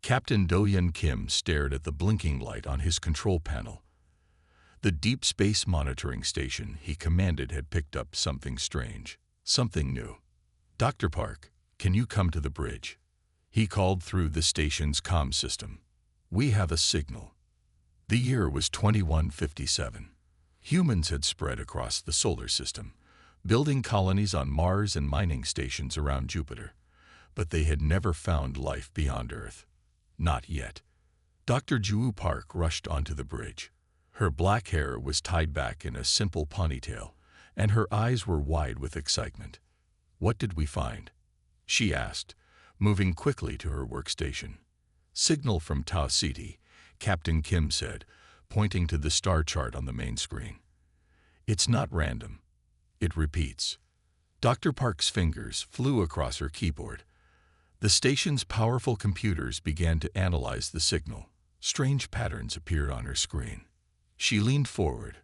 Captain Do-Yeon Kim stared at the blinking light on his control panel. The Deep Space Monitoring Station he commanded had picked up something strange, something new. "Dr. Park, can you come to the bridge?" He called through the station's comm system. "We have a signal." The year was 2157. Humans had spread across the solar system, building colonies on Mars and mining stations around Jupiter. But they had never found life beyond Earth. Not yet. Dr. Ju Park rushed onto the bridge. Her black hair was tied back in a simple ponytail, and her eyes were wide with excitement. "What did we find?" she asked, moving quickly to her workstation. "Signal from Tau Ceti," Captain Kim said, pointing to the star chart on the main screen. "It's not random. It repeats." Dr. Park's fingers flew across her keyboard. The station's powerful computers began to analyze the signal. Strange patterns appeared on her screen. She leaned forward,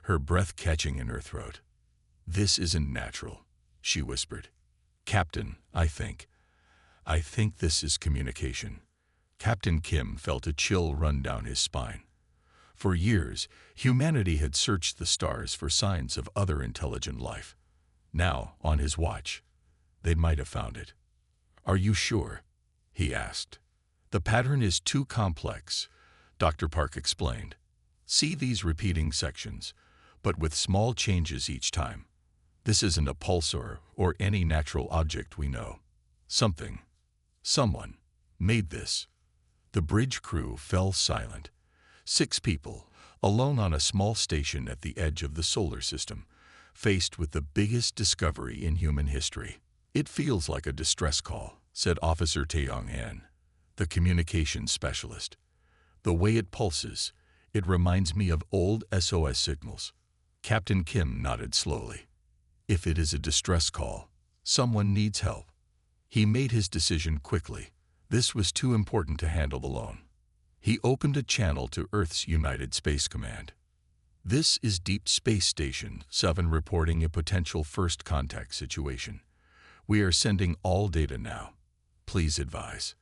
her breath catching in her throat. "This isn't natural," she whispered. "Captain, I think this is communication." Captain Kim felt a chill run down his spine. For years, humanity had searched the stars for signs of other intelligent life. Now, on his watch, they might have found it. "Are you sure?" he asked. "The pattern is too complex," Dr. Park explained. "See these repeating sections, but with small changes each time. This isn't a pulsar or any natural object we know. Someone made this." The bridge crew fell silent. 6 people, alone on a small station at the edge of the solar system, faced with the biggest discovery in human history. "It feels like a distress call," said Officer Taeyong-han, the communications specialist. "The way it pulses, it reminds me of old SOS signals." Captain Kim nodded slowly. "If it is a distress call, someone needs help." He made his decision quickly. This was too important to handle alone. He opened a channel to Earth's United Space Command. "This is Deep Space Station 7 reporting a potential first contact situation. We are sending all data now. Please advise."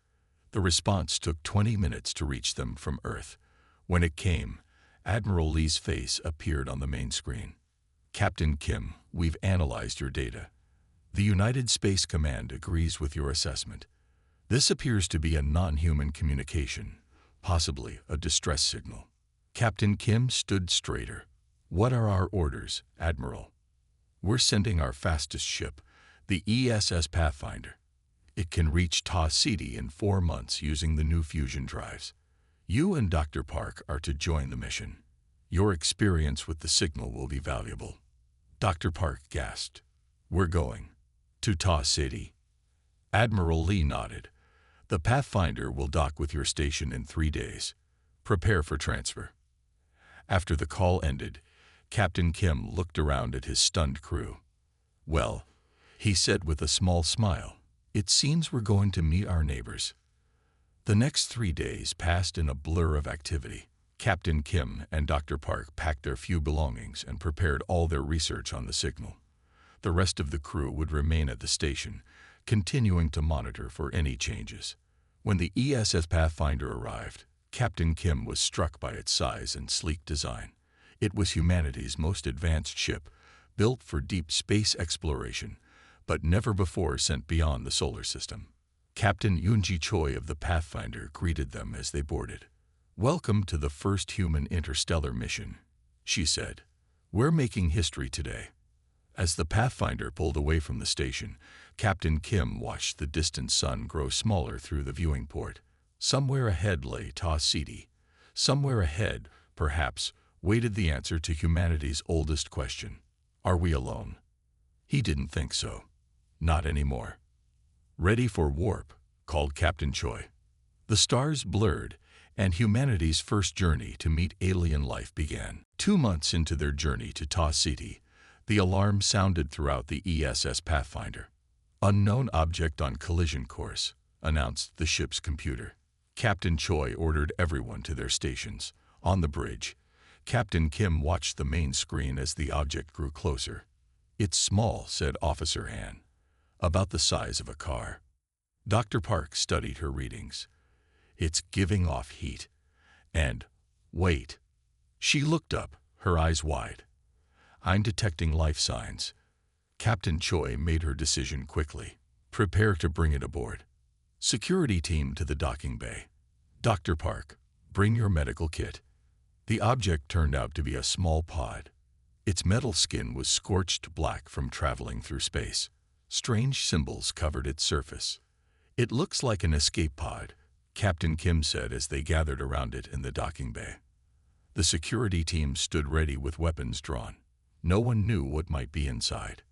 The response took 20 minutes to reach them from Earth. When it came, Admiral Lee's face appeared on the main screen. "Captain Kim, we've analyzed your data. The United Space Command agrees with your assessment. This appears to be a non-human communication, possibly a distress signal." Captain Kim stood straighter. "What are our orders, Admiral?" "We're sending our fastest ship, the ESS Pathfinder. It can reach Tau Ceti in 4 months using the new fusion drives. You and Dr. Park are to join the mission. Your experience with the signal will be valuable." Dr. Park gasped. "We're going to Tau Ceti." Admiral Lee nodded. "The Pathfinder will dock with your station in 3 days. Prepare for transfer." After the call ended, Captain Kim looked around at his stunned crew. "Well," he said with a small smile, "it seems we're going to meet our neighbors." The next 3 days passed in a blur of activity. Captain Kim and Dr. Park packed their few belongings and prepared all their research on the signal. The rest of the crew would remain at the station, continuing to monitor for any changes. When the ESS Pathfinder arrived, Captain Kim was struck by its size and sleek design. It was humanity's most advanced ship, built for deep space exploration, but never before sent beyond the solar system. Captain Yoonji Choi of the Pathfinder greeted them as they boarded. "Welcome to the first human interstellar mission," she said. "We're making history today." As the Pathfinder pulled away from the station, Captain Kim watched the distant sun grow smaller through the viewing port. Somewhere ahead lay Tau Ceti. Somewhere ahead, perhaps, waited the answer to humanity's oldest question. Are we alone? He didn't think so. Not anymore. "Ready for warp," called Captain Choi. The stars blurred, and humanity's first journey to meet alien life began. 2 months into their journey to Tau Ceti, the alarm sounded throughout the ESS Pathfinder. "Unknown object on collision course," announced the ship's computer. Captain Choi ordered everyone to their stations. On the bridge, Captain Kim watched the main screen as the object grew closer. "It's small," said Officer Han. "About the size of a car." Dr. Park studied her readings. It's giving off heat. And, wait. She looked up, her eyes wide. I'm detecting life signs. Captain Choi made her decision quickly. Prepare to bring it aboard. Security team to the docking bay. Dr. Park, bring your medical kit. The object turned out to be a small pod. Its metal skin was scorched black from traveling through space. Strange symbols covered its surface. It looks like an escape pod, Captain Kim said as they gathered around it in the docking bay. The security team stood ready with weapons drawn. No one knew what might be inside.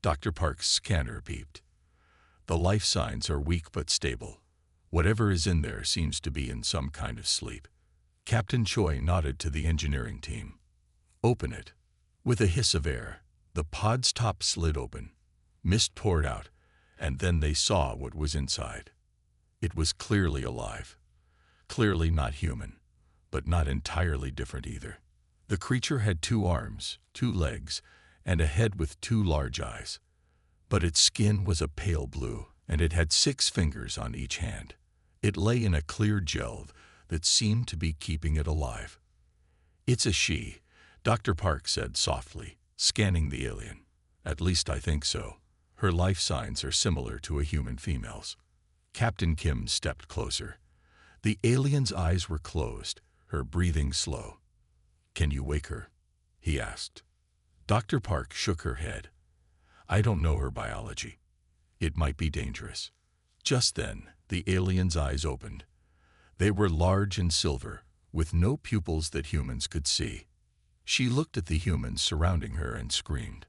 Dr. Park's scanner beeped. The life signs are weak but stable. Whatever is in there seems to be in some kind of sleep. Captain Choi nodded to the engineering team. Open it. With a hiss of air, the pod's top slid open. Mist poured out, and then they saw what was inside. It was clearly alive. Clearly not human, but not entirely different either. The creature had 2 arms, 2 legs, and a head with 2 large eyes. But its skin was a pale blue, and it had 6 fingers on each hand. It lay in a clear gel that seemed to be keeping it alive. It's a she, Dr. Park said softly, scanning the alien. At least I think so. Her life signs are similar to a human female's. Captain Kim stepped closer. The alien's eyes were closed, her breathing slow. Can you wake her? He asked. Dr. Park shook her head. I don't know her biology. It might be dangerous. Just then, the alien's eyes opened. They were large and silver, with no pupils that humans could see. She looked at the humans surrounding her and screamed.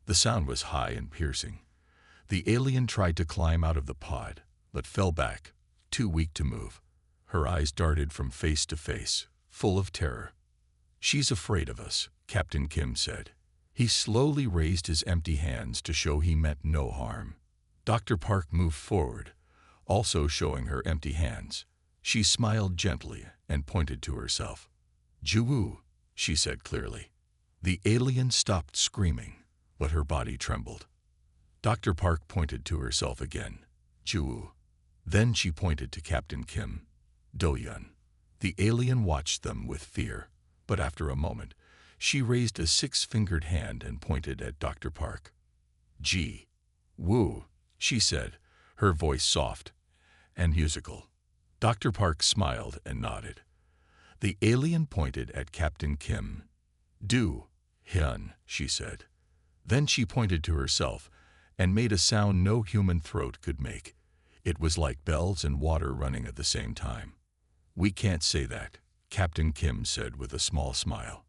The sound was high and piercing. The alien tried to climb out of the pod, but fell back, too weak to move. Her eyes darted from face to face, full of terror. She's afraid of us, Captain Kim said. He slowly raised his empty hands to show he meant no harm. Dr. Park moved forward, also showing her empty hands. She smiled gently and pointed to herself. Juwoo, she said clearly. The alien stopped screaming, but her body trembled. Dr. Park pointed to herself again. Juwoo. Then she pointed to Captain Kim. Do-yun. The alien watched them with fear, but after a moment, she raised a 6-fingered hand and pointed at Dr. Park. Woo, she said, her voice soft and musical. Dr. Park smiled and nodded. The alien pointed at Captain Kim. Do-hyun, she said. Then she pointed to herself and made a sound no human throat could make. It was like bells and water running at the same time. We can't say that, Captain Kim said with a small smile.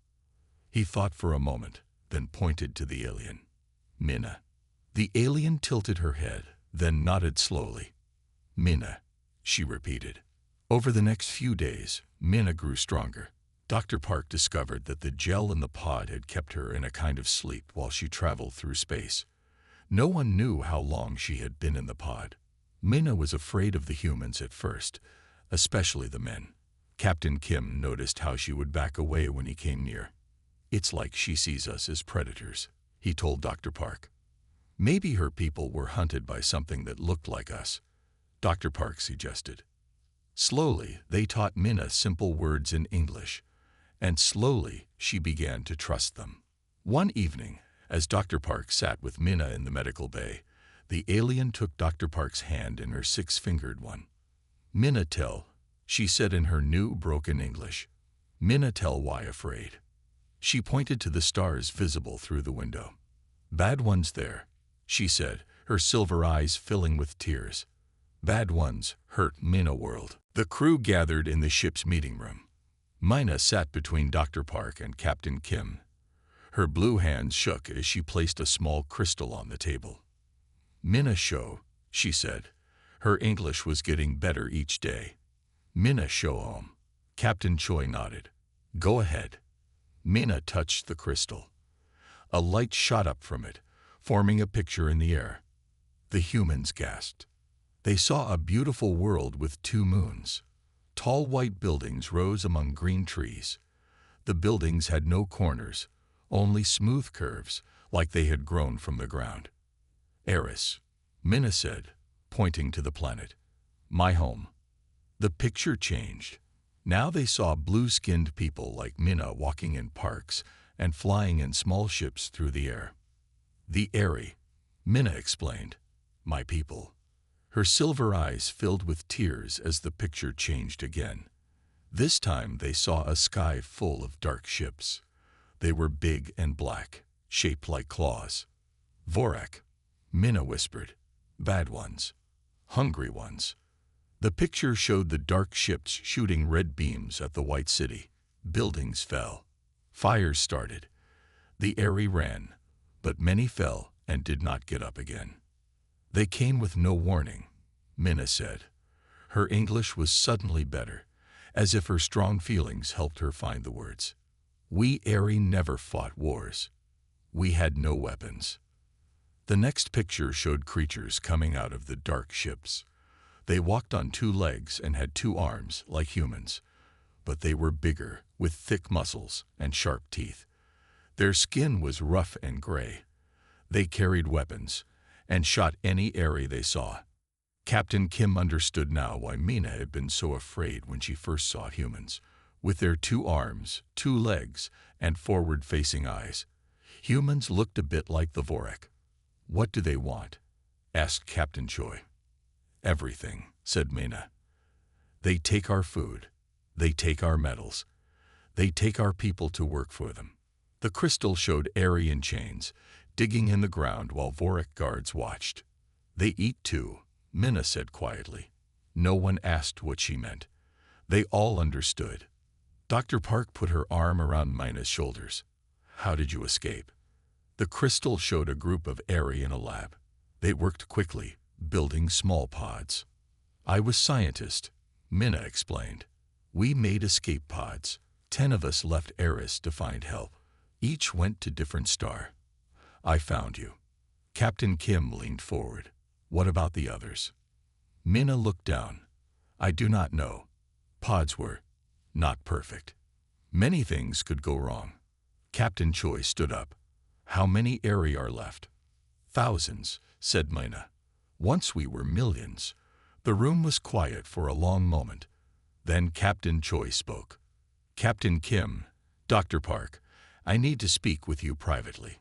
He thought for a moment, then pointed to the alien. Minna. The alien tilted her head, then nodded slowly. Minna, she repeated. Over the next few days, Minna grew stronger. Dr. Park discovered that the gel in the pod had kept her in a kind of sleep while she traveled through space. No one knew how long she had been in the pod. Minna was afraid of the humans at first, especially the men. Captain Kim noticed how she would back away when he came near. It's like she sees us as predators, he told Dr. Park. Maybe her people were hunted by something that looked like us, Dr. Park suggested. Slowly, they taught Minna simple words in English, and slowly she began to trust them. One evening, as Dr. Park sat with Minna in the medical bay, the alien took Dr. Park's hand in her 6-fingered one. Minna tell, she said in her new broken English. Minna tell why afraid. She pointed to the stars visible through the window. Bad ones there, she said, her silver eyes filling with tears. Bad ones hurt Minna world. The crew gathered in the ship's meeting room. Minna sat between Dr. Park and Captain Kim. Her blue hands shook as she placed a small crystal on the table. Minna show, she said. Her English was getting better each day. Minna show home. Captain Choi nodded. Go ahead. Minna touched the crystal. A light shot up from it, forming a picture in the air. The humans gasped. They saw a beautiful world with 2 moons. Tall white buildings rose among green trees. The buildings had no corners, only smooth curves, like they had grown from the ground. Eris, Minna said, pointing to the planet. My home. The picture changed. Now they saw blue-skinned people like Minna walking in parks and flying in small ships through the air. The Airy, Minna explained. My people. Her silver eyes filled with tears as the picture changed again. This time they saw a sky full of dark ships. They were big and black, shaped like claws. Vorak, Minna whispered. Bad ones. Hungry ones. The picture showed the dark ships shooting red beams at the white city. Buildings fell. Fires started. The Airy ran, but many fell and did not get up again. They came with no warning, Minna said. Her English was suddenly better, as if her strong feelings helped her find the words. We Airy never fought wars. We had no weapons. The next picture showed creatures coming out of the dark ships. They walked on two legs and had two arms like humans, but they were bigger, with thick muscles and sharp teeth. Their skin was rough and gray. They carried weapons and shot any Airy they saw. Captain Kim understood now why Minna had been so afraid when she first saw humans. With their two arms, two legs, and forward-facing eyes, humans looked a bit like the Vorak. What do they want? Asked Captain Choi. Everything, said Minna. They take our food. They take our metals. They take our people to work for them. The crystal showed Airy in chains, digging in the ground while Vorak guards watched. They eat too, Minna said quietly. No one asked what she meant. They all understood. Dr. Park put her arm around Minna's shoulders. How did you escape? The crystal showed a group of Airy in a lab. They worked quickly, building small pods. I was scientist, Minna explained. We made escape pods. 10 of us left Eris to find help. Each went to different star. I found you. Captain Kim leaned forward. What about the others? Minna looked down. I do not know. Pods were not perfect. Many things could go wrong. Captain Choi stood up. How many Airy are left? Thousands, said Minna. Once we were millions. The room was quiet for a long moment. Then Captain Choi spoke. Captain Kim, Dr. Park, I need to speak with you privately.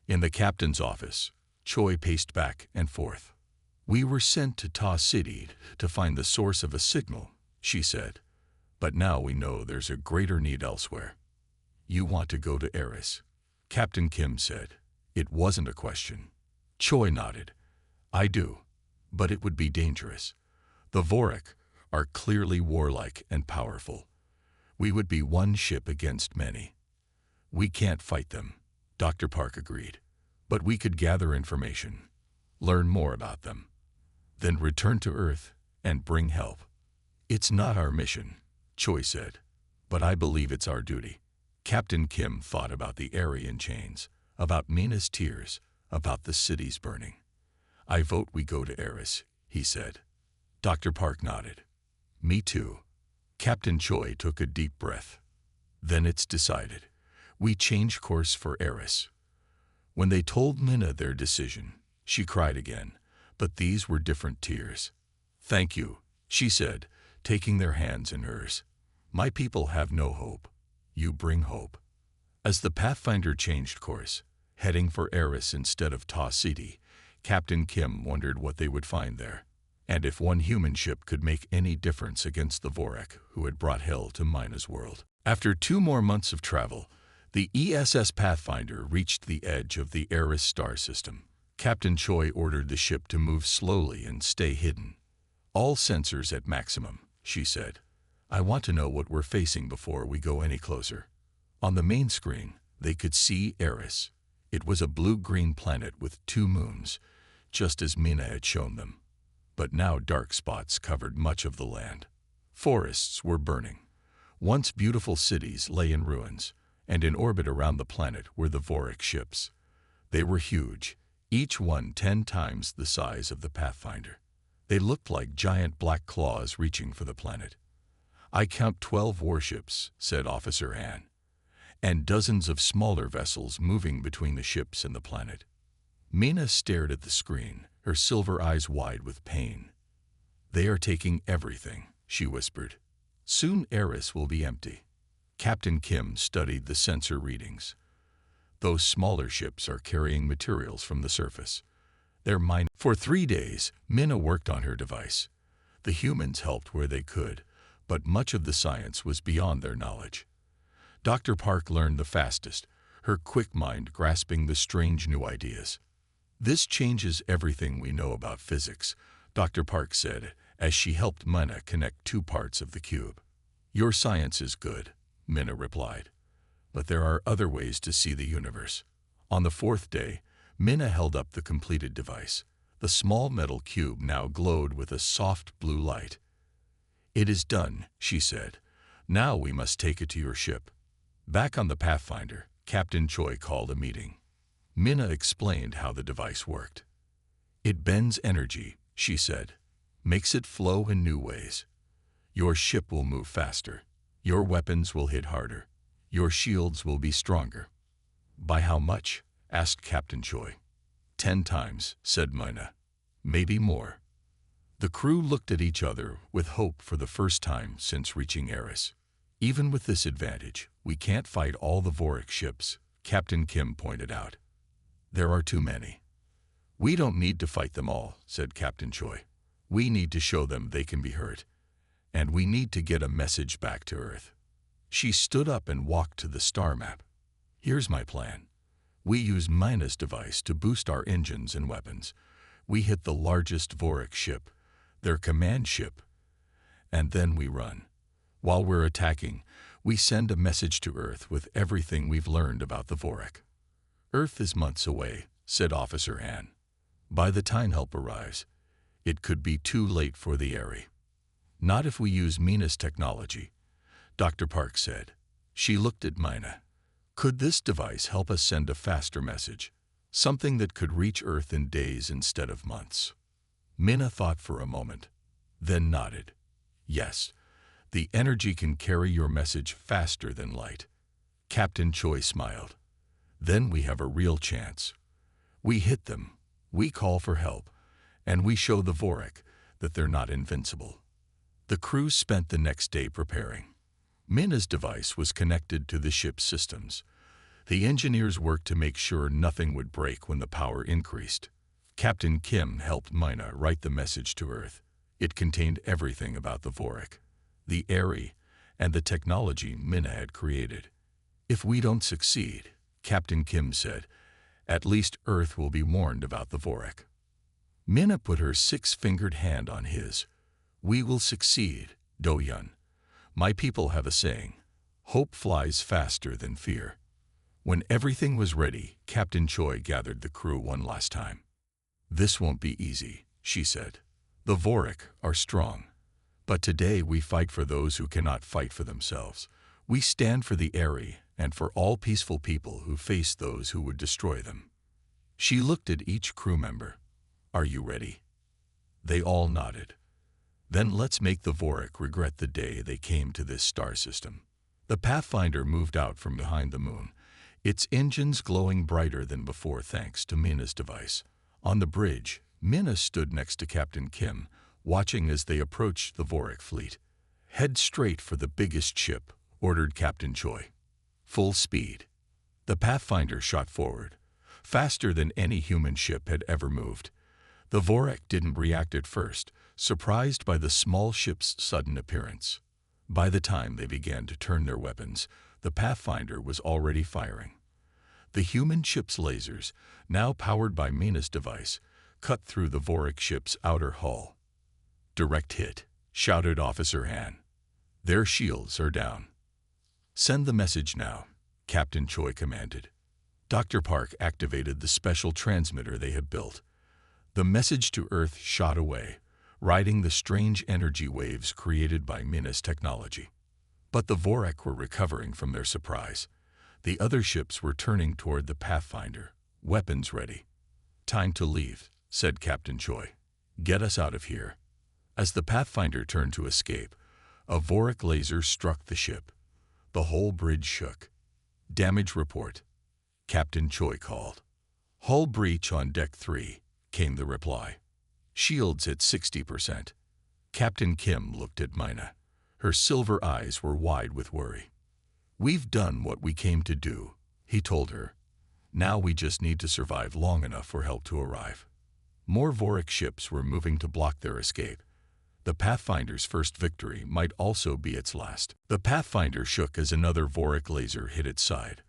In the captain's office, Choi paced back and forth. We were sent to Ta City to find the source of a signal, she said. But now we know there's a greater need elsewhere. You want to go to Eris, Captain Kim said. It wasn't a question. Choi nodded. I do, but it would be dangerous. The Vorak are clearly warlike and powerful. We would be one ship against many. We can't fight them, Dr. Park agreed. But we could gather information, learn more about them, then return to Earth and bring help. It's not our mission, Choi said, but I believe it's our duty. Captain Kim thought about the Airy in chains, about Minna's tears, about the cities burning. I vote we go to Eris, he said. Dr. Park nodded. Me too. Captain Choi took a deep breath. Then it's decided. We change course for Eris. When they told Minna their decision, she cried again, but these were different tears. Thank you, she said, taking their hands in hers. My people have no hope. You bring hope. As the Pathfinder changed course, heading for Eris instead of Ta City, Captain Kim wondered what they would find there, and if one human ship could make any difference against the Vorak who had brought hell to Minna's world. After 2 more months of travel, the ESS Pathfinder reached the edge of the Eris star system. Captain Choi ordered the ship to move slowly and stay hidden. All sensors at maximum, she said. I want to know what we're facing before we go any closer. On the main screen, they could see Eris. It was a blue-green planet with 2 moons, just as Minna had shown them. But now dark spots covered much of the land. Forests were burning. Once beautiful cities lay in ruins, and in orbit around the planet were the Vorak ships. They were huge, each one 10 times the size of the Pathfinder. They looked like giant black claws reaching for the planet. I count 12 warships, said Officer Han, and dozens of smaller vessels moving between the ships and the planet. Minna stared at the screen, her silver eyes wide with pain. They are taking everything, she whispered. Soon Eris will be empty. Captain Kim studied the sensor readings. Those smaller ships are carrying materials from the surface. They're mine. For 3 days, Minna worked on her device. The humans helped where they could, but much of the science was beyond their knowledge. Dr. Park learned the fastest, her quick mind grasping the strange new ideas. This changes everything we know about physics, Dr. Park said, as she helped Minna connect 2 parts of the cube. Your science is good, Minna replied, but there are other ways to see the universe. On the 4th day, Minna held up the completed device. The small metal cube now glowed with a soft blue light. It is done, she said. Now we must take it to your ship. Back on the Pathfinder, Captain Choi called a meeting. Minna explained how the device worked. It bends energy, she said, makes it flow in new ways. Your ship will move faster. Your weapons will hit harder. Your shields will be stronger. By how much? Asked Captain Choi. 10 times, said Minna. Maybe more. The crew looked at each other with hope for the first time since reaching Eris. Even with this advantage, we can't fight all the Vorik ships, Captain Kim pointed out. There are too many. We don't need to fight them all, said Captain Choi. We need to show them they can be hurt. And we need to get a message back to Earth. She stood up and walked to the star map. Here's my plan. We use Minna's device to boost our engines and weapons. We hit the largest Vorik ship, their command ship, and then we run. While we're attacking, we send a message to Earth with everything we've learned about the Vorik. Earth is months away, said Officer Han. By the time help arrives, it could be too late for the Eri. Not if we use Minna's technology, Dr. Park said. She looked at Minna. Could this device help us send a faster message, something that could reach Earth in days instead of months? Minna thought for a moment, then nodded. Yes, the energy can carry your message faster than light. Captain Choi smiled. Then we have a real chance. We hit them, we call for help, and we show the Vorik that they're not invincible. The crew spent the next day preparing. Minna's device was connected to the ship's systems. The engineers worked to make sure nothing would break when the power increased. Captain Kim helped Minna write the message to Earth. It contained everything about the Vorik, the Eri, and the technology Minna had created. If we don't succeed, Captain Kim said, at least Earth will be warned about the Vorik. Minna put her 6-fingered hand on his. We will succeed, Do-Yun. My people have a saying, hope flies faster than fear. When everything was ready, Captain Choi gathered the crew one last time. This won't be easy, she said. The Vorik are strong. But today we fight for those who cannot fight for themselves. We stand for the Eri and for all peaceful people who face those who would destroy them. She looked at each crew member. Are you ready? They all nodded. Then let's make the Vorik regret the day they came to this star system. The Pathfinder moved out from behind the moon, its engines glowing brighter than before thanks to Minna's device. On the bridge, Minna stood next to Captain Kim, watching as they approached the Vorik fleet. Head straight for the biggest ship, ordered Captain Choi. Full speed. The Pathfinder shot forward, faster than any human ship had ever moved. The Vorik didn't react at first, surprised by the small ship's sudden appearance. By the time they began to turn their weapons, the Pathfinder was already firing. The human ship's lasers, now powered by Minna's device, cut through the Vorik ship's outer hull. Direct hit, shouted Officer Han. Their shields are down. Send the message now, Captain Choi commanded. Dr. Park activated the special transmitter they had built. The message to Earth shot away, riding the strange energy waves created by Minna's technology. But the Vorik were recovering from their surprise. The other ships were turning toward the Pathfinder, weapons ready. Time to leave, said Captain Choi. Get us out of here. As the Pathfinder turned to escape, a Vorik laser struck the ship. The whole bridge shook. Damage report, Captain Choi called. Hull breach on deck 3, came the reply. Shields at 60%. Captain Kim looked at Mina. Her silver eyes were wide with worry. "We've done what we came to do," he told her. "Now we just need to survive long enough for help to arrive." More Vorik ships were moving to block their escape. The Pathfinder's first victory might also be its last. The Pathfinder shook as another Vorik laser hit its side.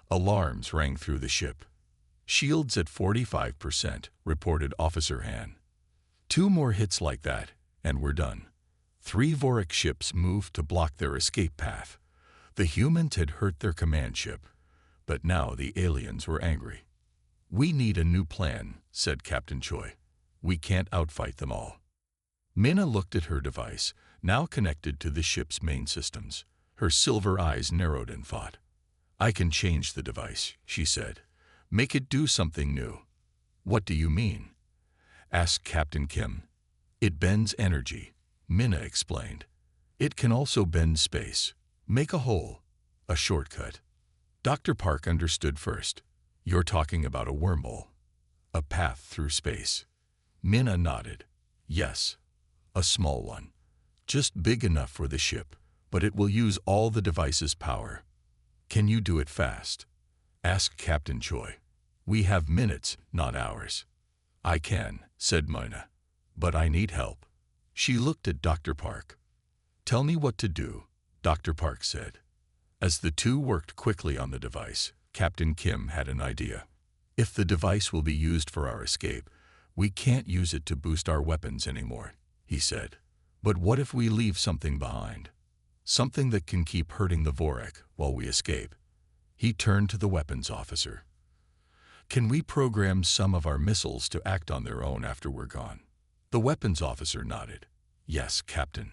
Alarms rang through the ship. "Shields at 45%, reported Officer Han. "2 more hits like that, and we're done." 3 Vorik ships moved to block their escape path. The humans had hurt their command ship, but now the aliens were angry. "We need a new plan," said Captain Choi. "We can't outfight them all." Mina looked at her device, now connected to the ship's main systems. Her silver eyes narrowed in thought. "I can change the device," she said. "Make it do something new." "What do you mean?" asked Captain Kim. "It bends energy," Mina explained. "It can also bend space. Make a hole. A shortcut." Dr. Park understood first. "You're talking about a wormhole. A path through space." Mina nodded. "Yes. A small one. Just big enough for the ship, but it will use all the device's power." "Can you do it fast?" asked Captain Choi. "We have minutes, not hours." "I can," said Mina. "But I need help." She looked at Dr. Park. "Tell me what to do," Dr. Park said. As the two worked quickly on the device, Captain Kim had an idea. "If the device will be used for our escape, we can't use it to boost our weapons anymore," he said. "But what if we leave something behind? Something that can keep hurting the Vorik while we escape?" He turned to the weapons officer. "Can we program some of our missiles to act on their own after we're gone?" The weapons officer nodded. "Yes, Captain.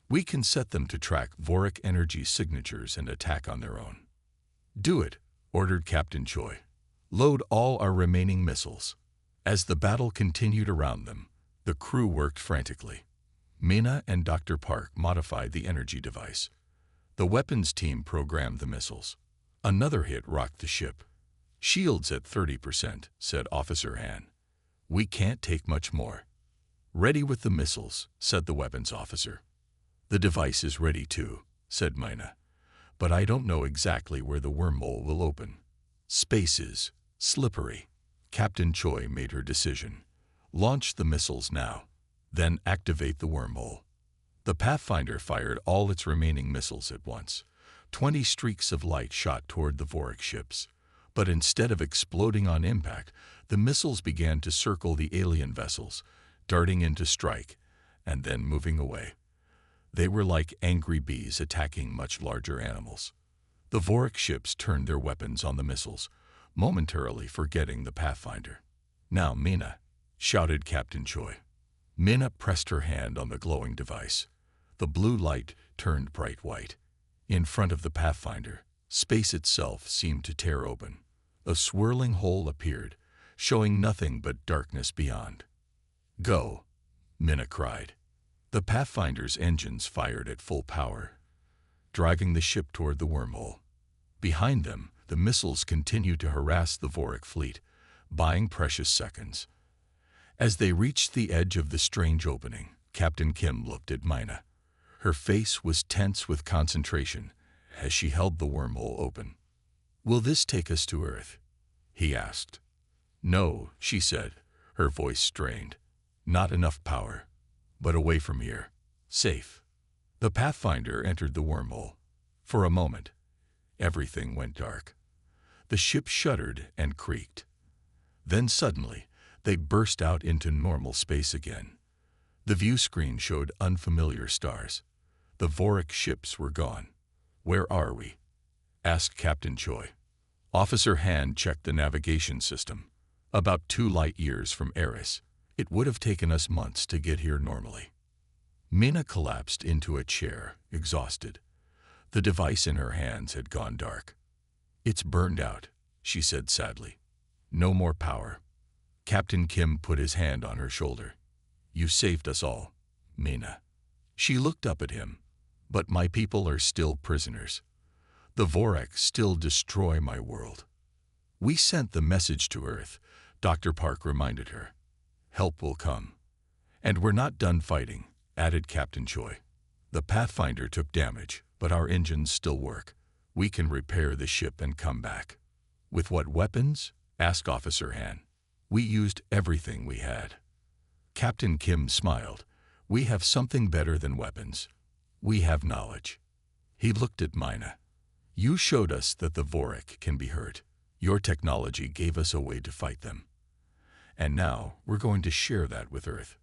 We can set them to track Vorik energy signatures and attack on their own." "Do it," ordered Captain Choi. "Load all our remaining missiles." As the battle continued around them, the crew worked frantically. Mina and Dr. Park modified the energy device. The weapons team programmed the missiles. Another hit rocked the ship. "Shields at 30%, said Officer Han. "We can't take much more." "Ready with the missiles," said the weapons officer. "The device is ready too," said Mina. "But I don't know exactly where the wormhole will open. Space is slippery." Captain Choi made her decision. "Launch the missiles now, then activate the wormhole." The Pathfinder fired all its remaining missiles at once. 20 streaks of light shot toward the Vorik ships. But instead of exploding on impact, the missiles began to circle the alien vessels, darting in to strike, and then moving away. They were like angry bees attacking much larger animals. The Vorik ships turned their weapons on the missiles, momentarily forgetting the Pathfinder. "Now, Mina," shouted Captain Choi. Mina pressed her hand on the glowing device. The blue light turned bright white. In front of the Pathfinder, space itself seemed to tear open. A swirling hole appeared, showing nothing but darkness beyond. "Go," Mina cried. The Pathfinder's engines fired at full power, driving the ship toward the wormhole. Behind them, the missiles continued to harass the Vorik fleet, buying precious seconds. As they reached the edge of the strange opening, Captain Kim looked at Mina. Her face was tense with concentration as she held the wormhole open. "Will this take us to Earth?" he asked. "No," she said, her voice strained. "Not enough power. But away from here. Safe." The Pathfinder entered the wormhole. For a moment, everything went dark. The ship shuddered and creaked. Then suddenly, they burst out into normal space again. The view screen showed unfamiliar stars. The Vorik ships were gone. "Where are we?" asked Captain Choi. Officer Han checked the navigation system. "About 2 light years from Eris. It would have taken us months to get here normally." Mina collapsed into a chair, exhausted. The device in her hands had gone dark. "It's burned out," she said sadly. "No more power." Captain Kim put his hand on her shoulder. "You saved us all, Mina." She looked up at him. "But my people are still prisoners. The Vorik still destroy my world." "We sent the message to Earth," Dr. Park reminded her. "Help will come. And we're not done fighting," added Captain Choi. The Pathfinder took damage, but our engines still work. We can repair the ship and come back. With what weapons? Asked Officer Han. We used everything we had. Captain Kim smiled. We have something better than weapons. We have knowledge. He looked at Mina. You showed us that the Vorik can be hurt. Your technology gave us a way to fight them. And now we're going to share that with Earth.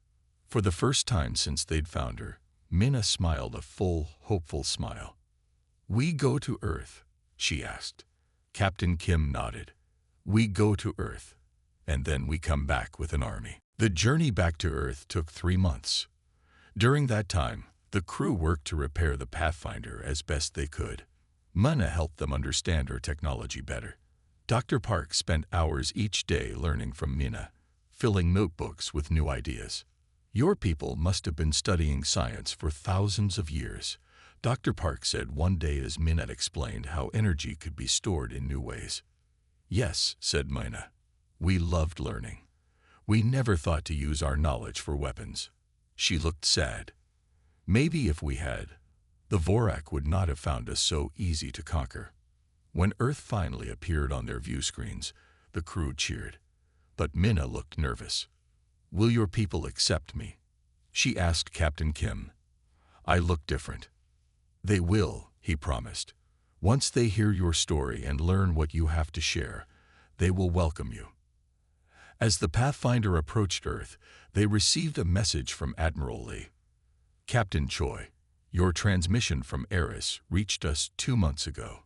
For the first time since they'd found her, Mina smiled a full, hopeful smile. We go to Earth, she asked. Captain Kim nodded. We go to Earth, and then we come back with an army. The journey back to Earth took 3 months. During that time, the crew worked to repair the Pathfinder as best they could. Mina helped them understand her technology better. Dr. Park spent hours each day learning from Mina, filling notebooks with new ideas. Your people must have been studying science for thousands of years, Dr. Park said one day as Mina explained how energy could be stored in new ways. Yes, said Mina. We loved learning. We never thought to use our knowledge for weapons. She looked sad. Maybe if we had, the Vorak would not have found us so easy to conquer. When Earth finally appeared on their view screens, the crew cheered. But Mina looked nervous. Will your people accept me? She asked Captain Kim. I look different. They will, he promised. Once they hear your story and learn what you have to share, they will welcome you. As the Pathfinder approached Earth, they received a message from Admiral Lee. Captain Choi, your transmission from Eris reached us 2 months ago.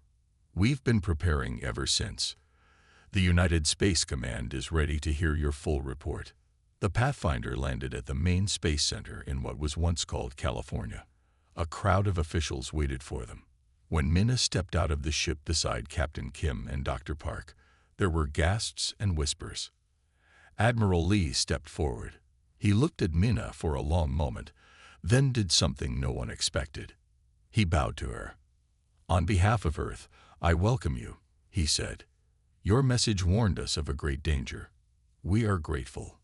We've been preparing ever since. The United Space Command is ready to hear your full report. The Pathfinder landed at the main space center in what was once called California. A crowd of officials waited for them. When Mina stepped out of the ship beside Captain Kim and Dr. Park, there were gasps and whispers. Admiral Lee stepped forward. He looked at Mina for a long moment, then did something no one expected. He bowed to her. On behalf of Earth, I welcome you, he said. Your message warned us of a great danger. We are grateful.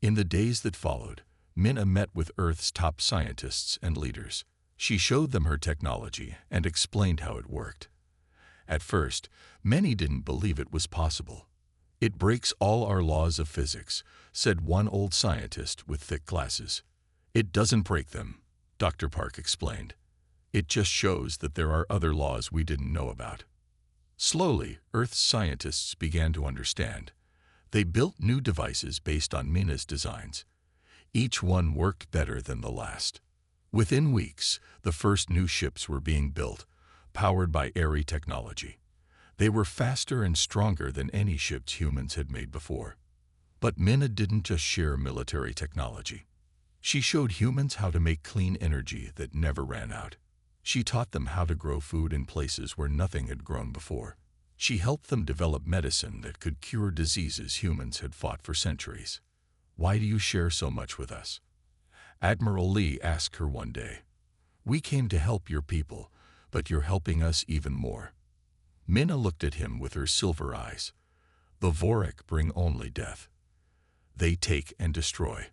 In the days that followed, Mina met with Earth's top scientists and leaders. She showed them her technology and explained how it worked. At first, many didn't believe it was possible. It breaks all our laws of physics, said one old scientist with thick glasses. It doesn't break them, Dr. Park explained. It just shows that there are other laws we didn't know about. Slowly, Earth's scientists began to understand. They built new devices based on Mina's designs. Each one worked better than the last. Within weeks, the first new ships were being built, powered by airy technology. They were faster and stronger than any ships humans had made before. But Mina didn't just share military technology. She showed humans how to make clean energy that never ran out. She taught them how to grow food in places where nothing had grown before. She helped them develop medicine that could cure diseases humans had fought for centuries. Why do you share so much with us? Admiral Lee asked her one day. We came to help your people, but you're helping us even more. Mina looked at him with her silver eyes. The Vorik bring only death. They take and destroy.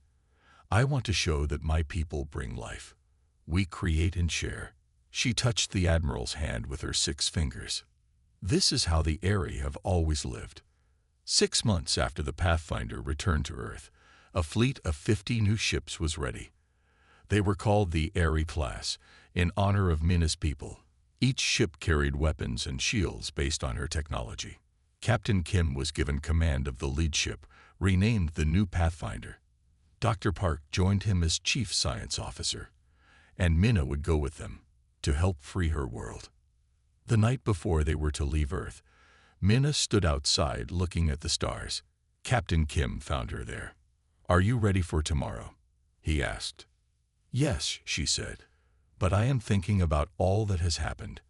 I want to show that my people bring life. We create and share. She touched the Admiral's hand with her 6 fingers. This is how the Airy have always lived. 6 months after the Pathfinder returned to Earth, a fleet of 50 new ships was ready. They were called the Airy class, in honor of Mina's people. Each ship carried weapons and shields based on her technology. Captain Kim was given command of the lead ship, renamed the new Pathfinder. Dr. Park joined him as chief science officer, and Mina would go with them to help free her world. The night before they were to leave Earth, Mina stood outside looking at the stars. Captain Kim found her there. Are you ready for tomorrow? He asked. Yes, she said, but I am thinking about all that has happened.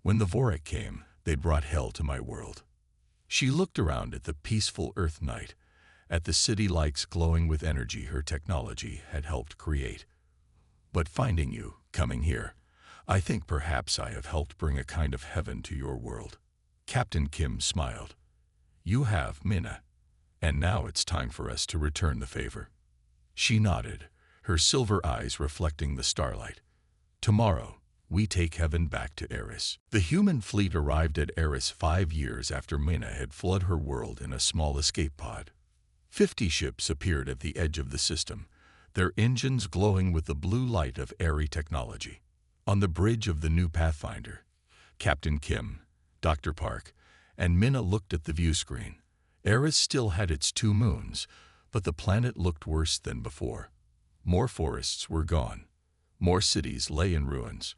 When the Vorik came, they brought hell to my world. She looked around at the peaceful Earth night, at the city lights glowing with energy her technology had helped create. But finding you, coming here, I think perhaps I have helped bring a kind of heaven to your world. Captain Kim smiled. You have, Mina. And now it's time for us to return the favor. She nodded, her silver eyes reflecting the starlight. "Tomorrow, we take heaven back to Eris." The human fleet arrived at Eris 5 years after Mina had fled her world in a small escape pod. 50 ships appeared at the edge of the system, their engines glowing with the blue light of airy technology. On the bridge of the new Pathfinder, Captain Kim, Dr. Park, and Mina looked at the view screen. Eris still had its 2 moons, but the planet looked worse than before. More forests were gone, more cities lay in ruins,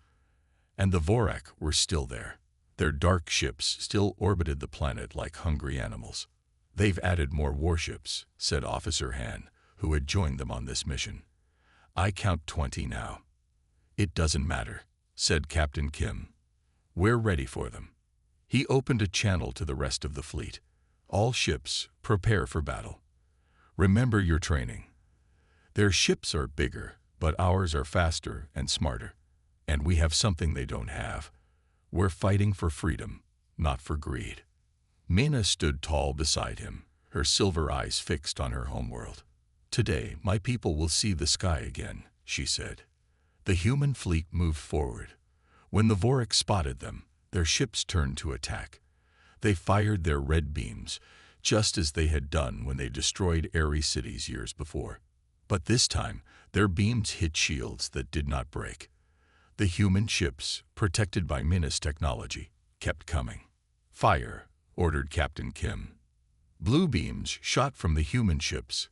and the Vorak were still there. Their dark ships still orbited the planet like hungry animals. "They've added more warships," said Officer Han, who had joined them on this mission. "I count 20 now." "It doesn't matter," said Captain Kim. "We're ready for them." He opened a channel to the rest of the fleet. "All ships, prepare for battle. Remember your training. Their ships are bigger, but ours are faster and smarter. And we have something they don't have. We're fighting for freedom, not for greed." Mina stood tall beside him, her silver eyes fixed on her homeworld. "Today, my people will see the sky again," she said. The human fleet moved forward. When the Vorak spotted them, their ships turned to attack. They fired their red beams, just as they had done when they destroyed airy cities years before. But this time, their beams hit shields that did not break. The human ships, protected by Mina's technology, kept coming. "Fire," ordered Captain Kim. Blue beams shot from the human ships,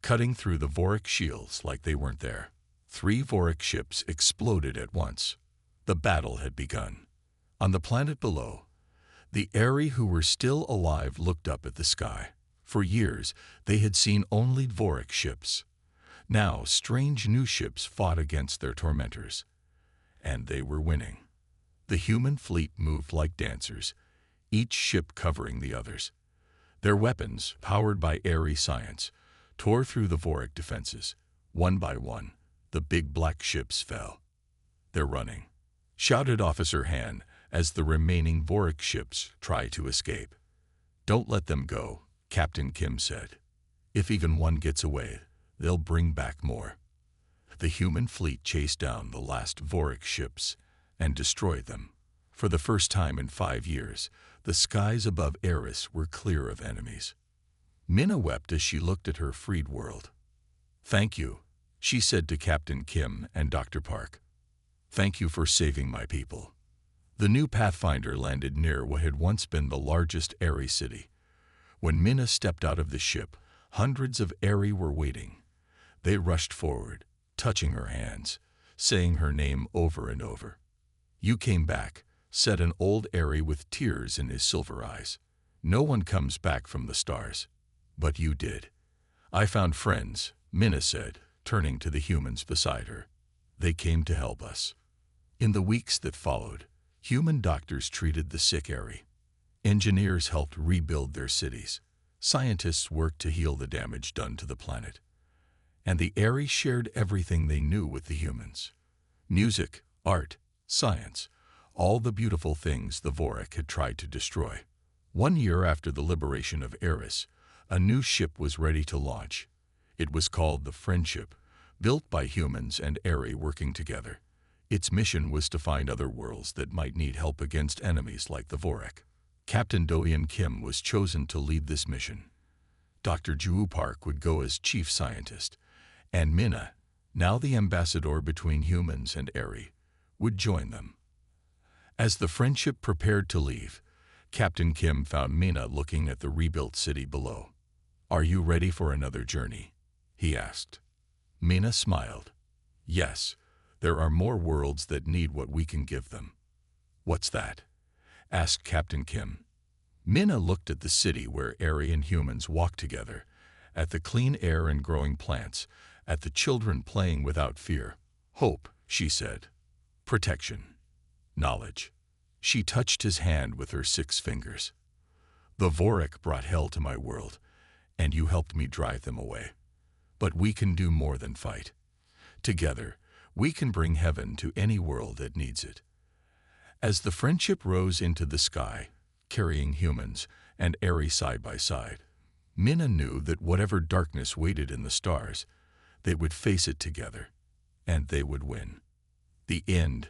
cutting through the Vorak shields like they weren't there. 3 Vorak ships exploded at once. The battle had begun. On the planet below, the Aerie who were still alive looked up at the sky. For years, they had seen only Vorak ships. Now, strange new ships fought against their tormentors. And they were winning. The human fleet moved like dancers, each ship covering the others. Their weapons, powered by Aerie science, tore through the Vorak defenses. One by one, the big black ships fell. "They're running," shouted Officer Han as the remaining Vorak ships tried to escape. "Don't let them go," Captain Kim said. "If even one gets away, they'll bring back more." The human fleet chased down the last Vorak ships and destroyed them. For the first time in 5 years, the skies above Eris were clear of enemies. Mina wept as she looked at her freed world. "Thank you," she said to Captain Kim and Dr. Park. "Thank you for saving my people." The new Pathfinder landed near what had once been the largest Aerie city. When Mina stepped out of the ship, hundreds of Aerie were waiting. They rushed forward, touching her hands, saying her name over and over. "You came back," said an old Aerie with tears in his silver eyes. "No one comes back from the stars. But you did." "I found friends," Mina said, turning to the humans beside her. "They came to help us." In the weeks that followed, human doctors treated the sick Aerie. Engineers helped rebuild their cities. Scientists worked to heal the damage done to the planet. And the Aerie shared everything they knew with the humans. Music, art, science, all the beautiful things the Vorak had tried to destroy. 1 year after the liberation of Eris, a new ship was ready to launch. It was called the Friendship, built by humans and Aerie working together. Its mission was to find other worlds that might need help against enemies like the Vorak. Captain Do-Yeon Kim was chosen to lead this mission. Dr. Joo Park would go as chief scientist, and Mina, now the ambassador between humans and Aerie, would join them. As the Friendship prepared to leave, Captain Kim found Mina looking at the rebuilt city below. "Are you ready for another journey?" he asked. Mina smiled. "Yes, there are more worlds that need what we can give them." "What's that?" asked Captain Kim. Mina looked at the city where Aerie and humans walked together, at the clean air and growing plants, at the children playing without fear. "Hope," she said. "Protection. Knowledge." She touched his hand with her 6 fingers. "The Vorak brought hell to my world, and you helped me drive them away. But we can do more than fight. Together, we can bring heaven to any world that needs it." As the Friendship rose into the sky, carrying humans and Aerie side by side, Mina knew that whatever darkness waited in the stars, They would face it together, and they would win. The end.